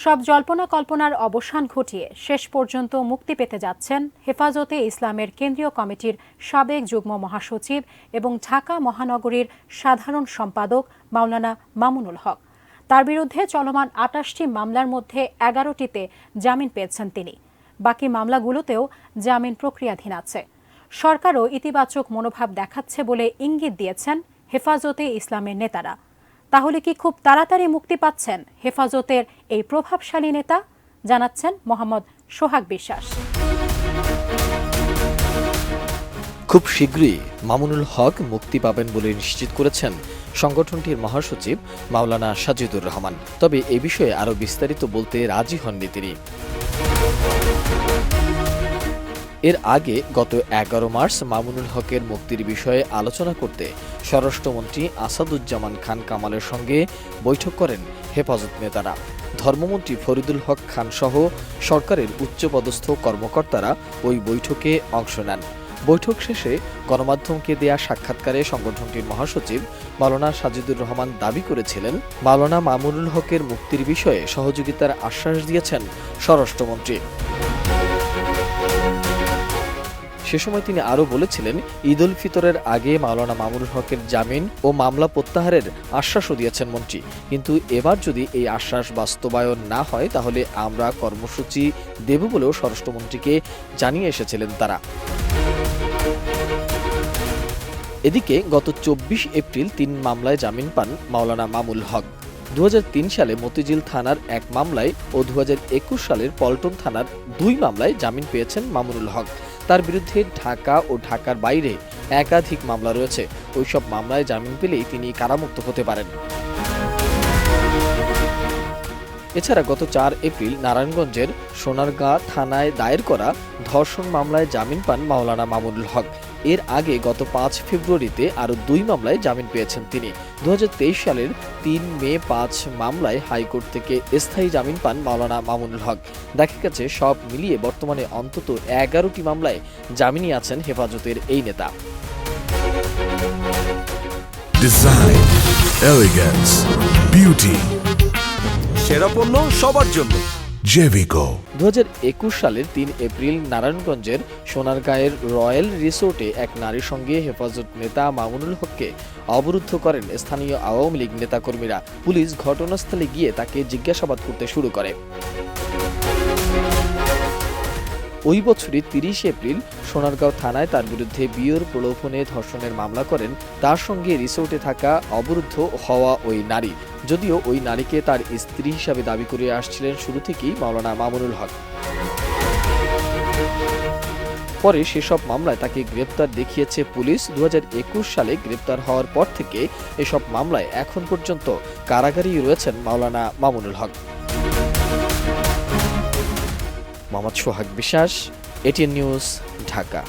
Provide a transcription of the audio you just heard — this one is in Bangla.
সব জল্পনা কল্পনার অবসান ঘটিয়ে শেষ পর্যন্ত মুক্তি পেতে যাচ্ছেন হেফাজতে ইসলামের কেন্দ্রীয় কমিটির সাবেক যুগ্ম মহাসচিব এবং ঢাকা মহানগরীর সাধারণ সম্পাদক মাওলানা মামুনুল হক। তার বিরুদ্ধে চলমান ২৮টি মামলার মধ্যে ১১টিতে জামিন পেয়েছেন তিনি। বাকি মামলাগুলোতেও জামিন প্রক্রিয়াধীন আছে। সরকারও ইতিবাচক মনোভাব দেখাচ্ছে বলে ইঙ্গিত দিয়েছেন হেফাজতে ইসলামের নেতারা। তাহলে কি খুব তাড়াতাড়ি মুক্তি পাচ্ছেন হেফাজতের এই প্রভাবশালী নেতা? জানাচ্ছেন মোহাম্মদ সোহাগ বিশ্বাস। খুব শীঘ্রই মামুনুল হক মুক্তি পাবেন বলে নিশ্চিত করেছেন সংগঠনটির মহাসচিব মাওলানা সাজিদুর রহমান। তবে এ বিষয়ে আরও বিস্তারিত বলতে রাজি হননি তিনি। এর আগে গত ১১ মার্চ মামুনুল হকের মুক্তির বিষয়ে আলোচনা করতে স্বরাষ্ট্রমন্ত্রী আসাদুজ্জামান খান কামালের সঙ্গে বৈঠক করেন হেফাজত নেতারা। ধর্মমন্ত্রী ফরিদুল হক খান সহ সরকারের উচ্চপদস্থ কর্মকর্তারা ওই বৈঠকে অংশ নেন। বৈঠক শেষে গণমাধ্যমকে দেয়া সাক্ষাৎকারে সংগঠনটির মহাসচিব মাওলানা সাজিদুর রহমান দাবি করেছিলেন, মাওলানা মামুনুল হকের মুক্তির বিষয়ে সহযোগিতার আশ্বাস দিয়েছেন স্বরাষ্ট্রমন্ত্রী। সে সময় তিনি আরও বলেছিলেন, ঈদ উল ফিতরের আগে মাওলানা মামুনুল হকের জামিন ও মামলা প্রত্যাহারের আশ্বাসও দিয়েছেন মন্ত্রী। কিন্তু এবার যদি এই আশ্বাস বাস্তবায়ন না হয় তাহলে আমরা কর্মসূচি দেব বলেও স্বরাষ্ট্রমন্ত্রীকে জানিয়ে এসেছিলেন তারা। এদিকে গত ২৪ এপ্রিল ৩ মামলায় জামিন পান মাওলানা মামুনুল হক। ২০০৩ সালে মতিঝিল থানার ১ মামলায় ও ২০২১ সালের পল্টন থানার ২ মামলায় জামিন পেয়েছেন মামুনুল হক। তার বিরুদ্ধে ঢাকা ও ঢাকার বাইরে একাধিক মামলা রয়েছে। ওইসব মামলায় জামিন পেলেই তিনি কারামুক্ত হতে পারেন। এছাড়া গত ৪ এপ্রিল নারায়ণগঞ্জের সোনারগাঁ থানায় দায়ের করা ধর্ষণ মামলায় জামিন পান মাওলানা মামুনুল হক। এর আগে গত ৫ ফেব্রুয়ারিতে আরও ২ মামলায় জামিন পেয়েছেন তিনি। ২০২৩ সালের ৩ মে ৫ মামলায় হাইকোর্ট থেকে স্থায়ী জামিন পান মাওলানা মামুনুল হক। দেখা গেছে সব মিলিয়ে বর্তমানে অন্তত ১১টি মামলায় জামিনে আছেন হেফাজতের এই নেতা। ডিজাইন, এলিগেন্স, বিউটি, সেরা পণ্য সবার জন্য জেভিকো। ২০২১ সালের ৩ এপ্রিল নারায়ণগঞ্জের সোনারগাঁয়ের রয়্যাল রিসোর্টে এক নারীর সঙ্গে হেফাজত নেতা মামুনুল হককে অবরুদ্ধ করেন স্থানীয় আওয়ামী লীগ নেতাকর্মীরা। পুলিশ ঘটনাস্থলে গিয়ে তাকে জিজ্ঞাসাবাদ করতে শুরু করে। ওই বছরই ৩০ এপ্রিল সোনারগাঁও থানায় তার বিরুদ্ধে বিয়ের প্রলোভনে ধর্ষণের মামলা করেন তার সঙ্গে রিসোর্টে থাকা অবরুদ্ধ হওয়া ওই নারী। যদিও ওই নারীকে তার স্ত্রী হিসাবে দাবি করে আসছিলেন শুরু থেকেই মাওলানা মামুনুল হক। পরে সেসব মামলায় তাকে গ্রেপ্তার দেখিয়েছে পুলিশ। ২০২১ সালে গ্রেপ্তার হওয়ার পর থেকে এসব মামলায় এখন পর্যন্ত কারাগারেই রয়েছেন মাওলানা মামুনুল হক। মোহাম্মদ সোহাগ বিশ্বাস, এটিএন নিউজ, ঢাকা।